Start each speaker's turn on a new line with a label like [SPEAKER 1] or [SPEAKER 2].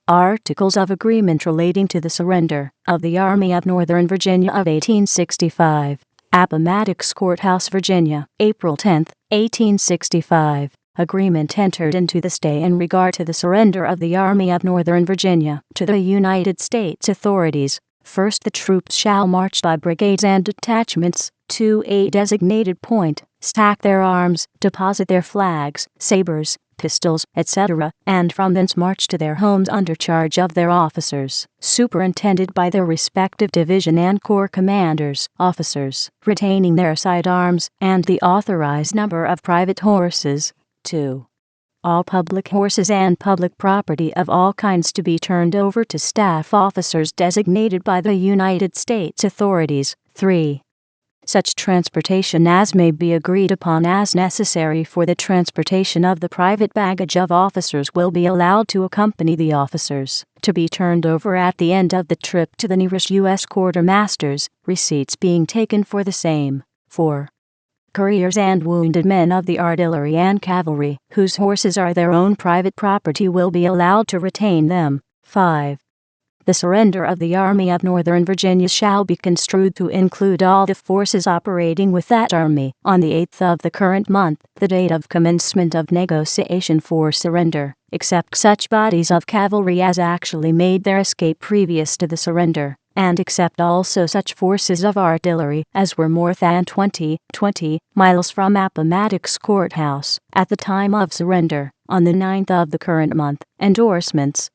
[SPEAKER 1] Articles of Agreement relating to the surrender of the Army of Northern Virginia of 1865. Appomattox Courthouse, Virginia, April 10, 1865. Agreement entered into this day in regard to the surrender of the Army of Northern Virginia to the United States authorities. First, the troops shall march by brigades and detachments to a designated point, stack their arms, deposit their flags, sabers, pistols, etc., and from thence march to their homes under charge of their officers, superintended by their respective division and corps commanders, officers, retaining their sidearms, and the authorized number of private horses. 2. All public horses and public property of all kinds to be turned over to staff officers designated by the United States authorities. 3. Such transportation as may be agreed upon as necessary for the transportation of the private baggage of officers will be allowed to accompany the officers, to be turned over at the end of the trip to the nearest U.S. quartermasters, receipts being taken for the same. 4. Couriers and wounded men of the artillery and cavalry, whose horses are their own private property, will be allowed to retain them. 5. The surrender of the Army of Northern Virginia shall be construed to include all the forces operating with that army on the 8th of the current month, the date of commencement of negotiation for surrender, except such bodies of cavalry as actually made their escape previous to the surrender, and except also such forces of artillery as were more than 20 miles from Appomattox Courthouse at the time of surrender, on the 9th of the current month. Endorsements.